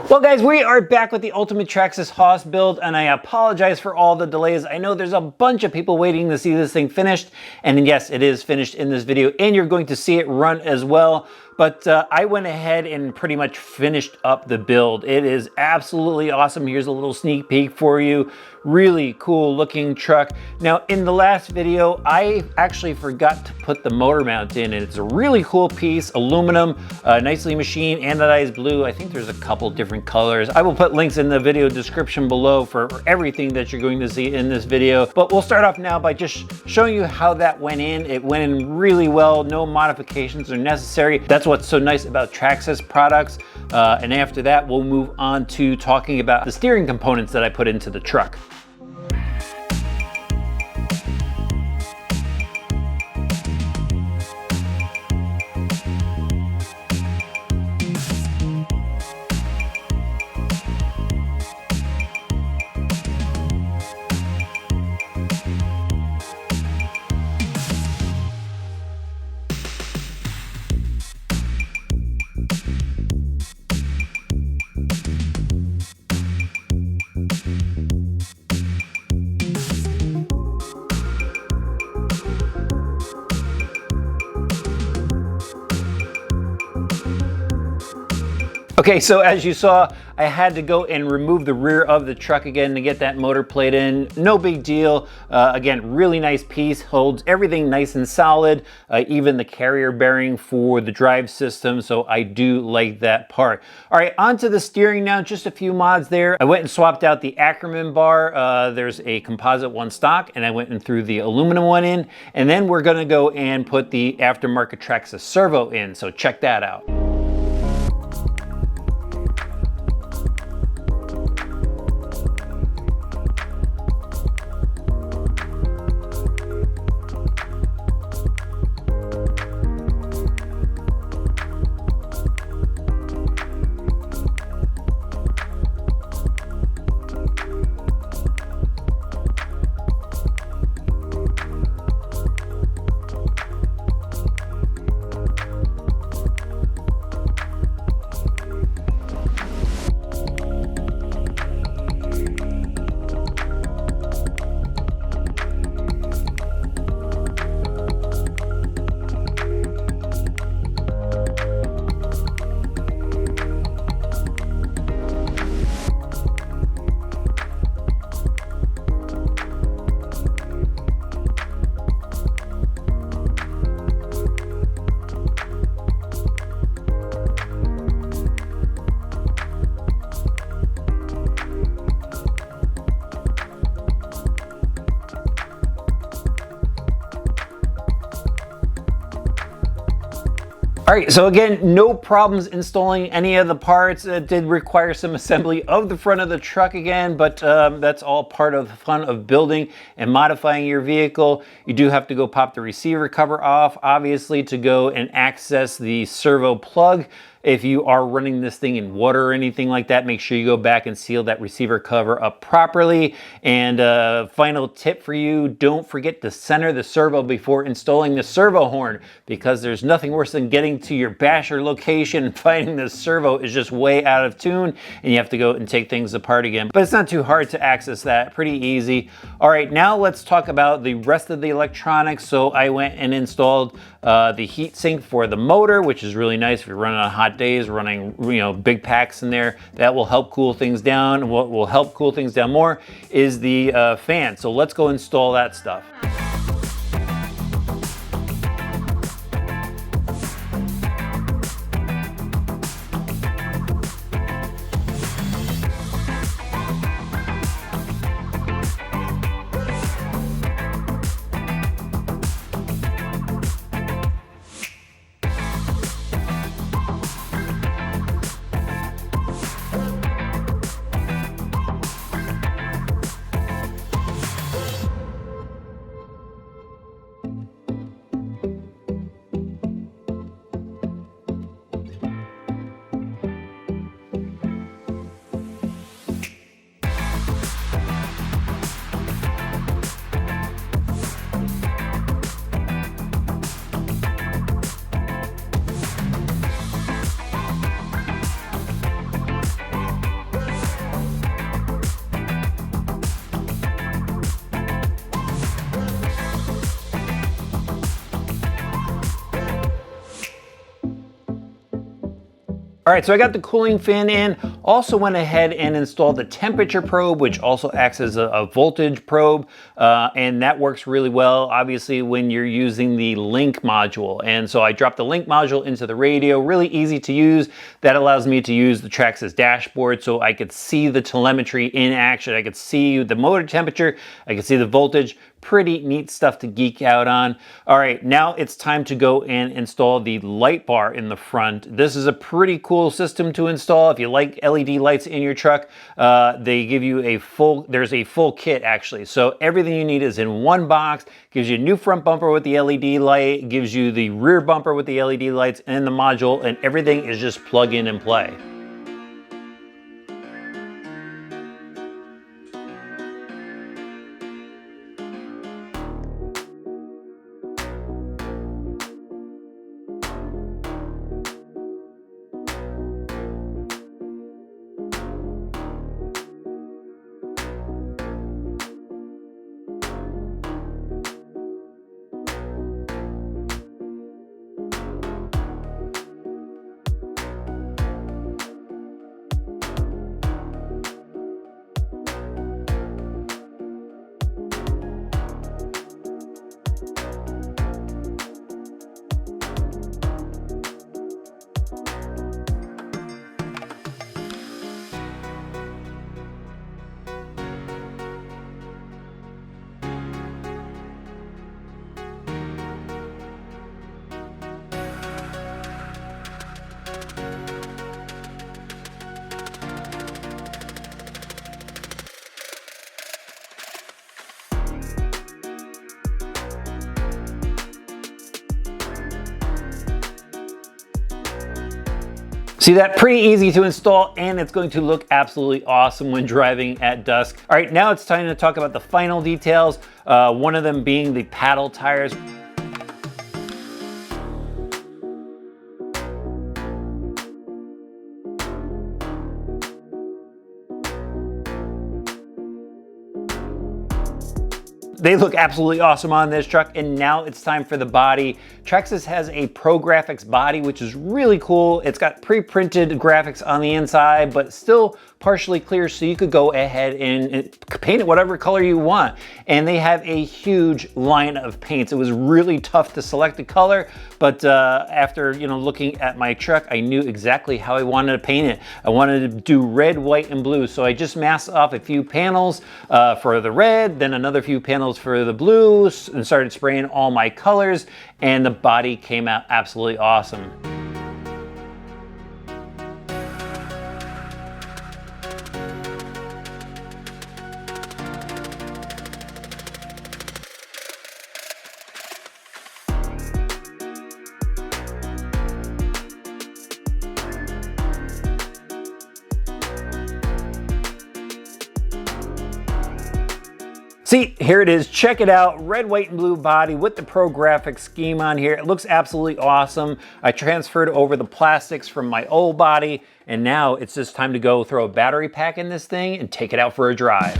Well guys, we are back with the Ultimate Traxxas Hoss build, and I apologize for all the delays. I know there's a bunch of people waiting to see this thing finished, and yes, it is finished in this video, and you're going to see it run as well. But I went ahead and pretty much finished up the build. It is absolutely awesome. Here's a little sneak peek for you. Really cool looking truck. Now in the last video, I actually forgot to put the motor mount in, and it's a really cool piece, aluminum, nicely machined, anodized blue. I think there's a couple different colors. I will put links in the video description below for everything that you're going to see in this video. But we'll start off now by just showing you how that went in. It went in really well. No modifications are necessary. That's what's so nice about Traxxas products. And after that, we'll move on to talking about the steering components that I put into the truck. Okay, so as you saw, I had to go and remove the rear of the truck again to get that motor plate in. No big deal. Again, really nice piece, holds everything nice and solid, even the carrier bearing for the drive system, so I do like that part. All right, onto the steering now, just a few mods there. I went and swapped out the Ackerman bar. There's a composite one stock, and I went and threw the aluminum one in, and then we're gonna go and put the aftermarket Traxxas servo in, so check that out. All right, so again, no problems installing any of the parts. It did require some assembly of the front of the truck again, but that's all part of the fun of building and modifying your vehicle. You do have to go pop the receiver cover off, obviously, to go and access the servo plug. If you are running this thing in water or anything like that, make sure you go back and seal that receiver cover up properly. And final tip for you, don't forget to center the servo before installing the servo horn, because there's nothing worse than getting to your basher location and finding the servo is just way out of tune and you have to go and take things apart again. But it's not too hard to access that, pretty easy. All right, now let's talk about the rest of the electronics. So I went and installed the heat sink for the motor, which is really nice if you're running on hot days, running big packs in there. That will help cool things down. What will help cool things down more is the fan. So let's go install that stuff. All right, so I got the cooling fan in. Also went ahead and installed the temperature probe, which also acts as a voltage probe, and that works really well, obviously, when you're using the link module. And so I dropped the link module into the radio, really easy to use. That allows me to use the Traxxas dashboard so I could see the telemetry in action. I could see the motor temperature, I could see the voltage. Pretty neat stuff to geek out on. All right, now it's time to go and install the light bar in the front. This is a pretty cool system to install. If you like LED lights in your truck, they give you there's a full kit actually. So everything you need is in one box. Gives you a new front bumper with the LED light, gives you the rear bumper with the LED lights and the module, and everything is just plug in and play. See that? Pretty easy to install, and it's going to look absolutely awesome when driving at dusk. All right, now it's time to talk about the final details, one of them being the paddle tires. They look absolutely awesome on this truck, and now it's time for the body. Traxxas has a ProGraphix body, which is really cool. It's got pre-printed graphics on the inside, but still partially clear, so you could go ahead and paint it whatever color you want. And they have a huge line of paints. It was really tough to select a color, but after looking at my truck, I knew exactly how I wanted to paint it. I wanted to do red, white, and blue, so I just masked off a few panels for the red, then another few panels for the blue, and started spraying all my colors, and the body came out absolutely awesome. See, here it is. Check it out. Red, white, and blue body with the ProGraphix scheme on here. It looks absolutely awesome. I transferred over the plastics from my old body, and now it's just time to go throw a battery pack in this thing and take it out for a drive.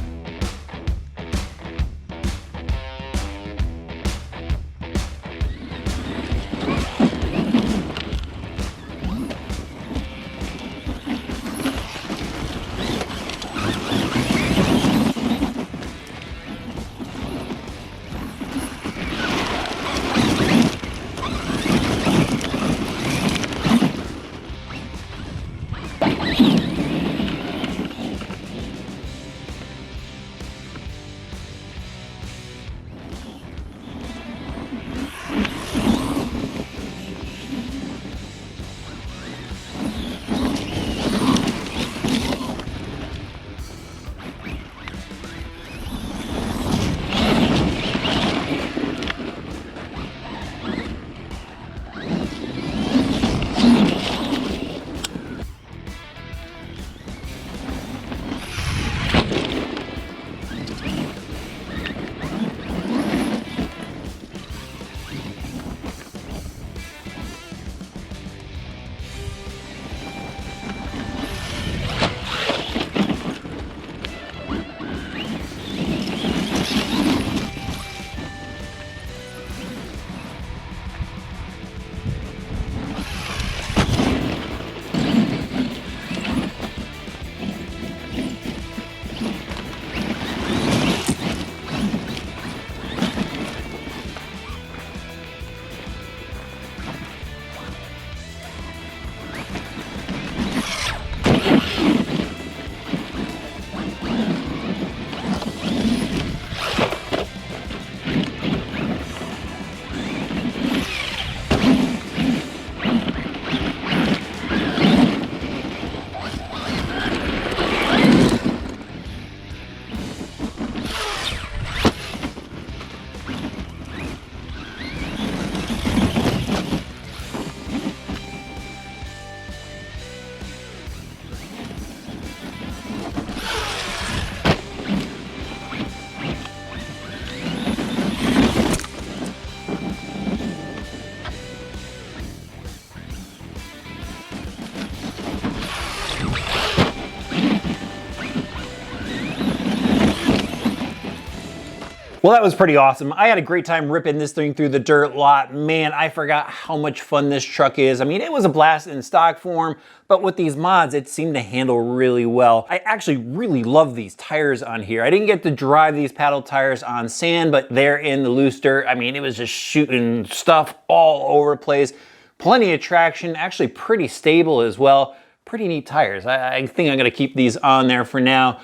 Well, that was pretty awesome. I had a great time ripping this thing through the dirt lot. Man, I forgot how much fun this truck is. I mean, it was a blast in stock form, but with these mods, it seemed to handle really well. I actually really love these tires on here. I didn't get to drive these paddle tires on sand, but they're in the loose dirt. I mean, it was just shooting stuff all over the place. Plenty of traction, actually pretty stable as well. Pretty neat tires. I think I'm gonna keep these on there for now.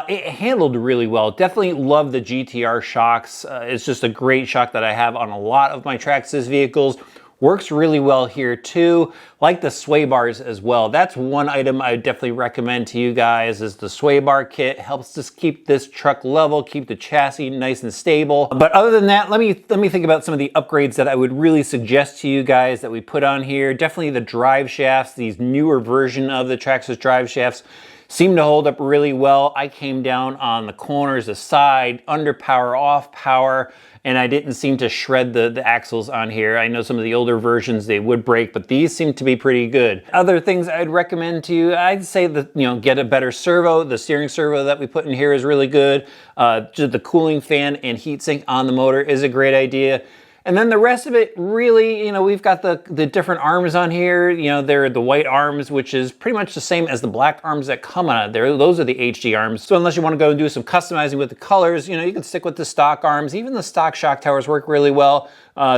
It handled really well. Definitely love the GTR shocks. It's just a great shock that I have on a lot of my Traxxas vehicles. Works really well here too. Like the sway bars as well. That's one item I would definitely recommend to you guys is the sway bar kit. Helps us keep this truck level, keep the chassis nice and stable. But other than that, let me think about some of the upgrades that I would really suggest to you guys that we put on here. Definitely the drive shafts, these newer version of the Traxxas drive shafts seem to hold up really well. I came down on the corners, the side, under power, off power, and I didn't seem to shred the axles on here. I know some of the older versions, they would break, but these seem to be pretty good. Other things I'd recommend to you, I'd say that, get a better servo. The steering servo that we put in here is really good. Just the cooling fan and heatsink on the motor is a great idea. And then the rest of it, really, we've got the different arms on here. They're the white arms, which is pretty much the same as the black arms that come on it. Those are the HD arms. So unless you want to go and do some customizing with the colors, you can stick with the stock arms. Even the stock shock towers work really well.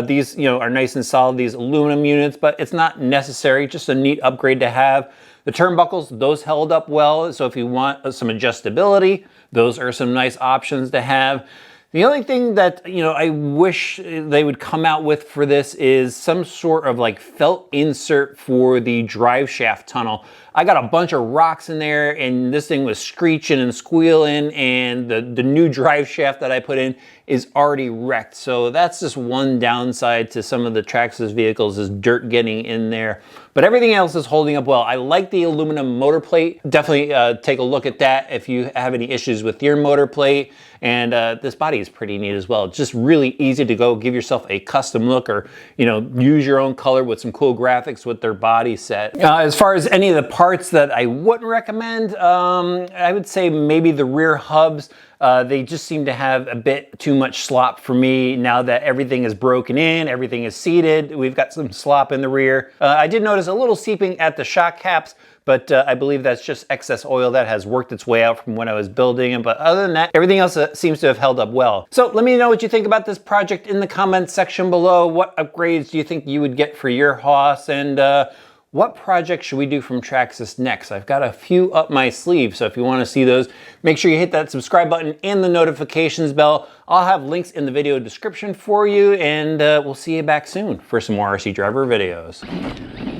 These, are nice and solid, these aluminum units, but it's not necessary, just a neat upgrade to have. The turnbuckles, those held up well. So if you want some adjustability, those are some nice options to have. The only thing that, I wish they would come out with for this is some sort of like felt insert for the drive shaft tunnel. I got a bunch of rocks in there and this thing was screeching and squealing, and the new drive shaft that I put in is already wrecked. So that's just one downside to some of the Traxxas vehicles, is dirt getting in there. But everything else is holding up well. I like the aluminum motor plate. Definitely take a look at that if you have any issues with your motor plate. And this body is pretty neat as well. It's just really easy to go give yourself a custom look, or use your own color with some cool graphics with their body set. As far as any of the parts that I wouldn't recommend, I would say maybe the rear hubs. They just seem to have a bit too much slop for me now that everything is broken in, everything is seated. We've got some slop in the rear. I did notice a little seeping at the shock caps, but I believe that's just excess oil that has worked its way out from when I was building it. But other than that, everything else seems to have held up well. So let me know what you think about this project in the comments section below. What upgrades do you think you would get for your Hoss? And what project should we do from Traxxas next? I've got a few up my sleeve, so if you want to see those, make sure you hit that subscribe button and the notifications bell. I'll have links in the video description for you, and we'll see you back soon for some more RC Driver videos.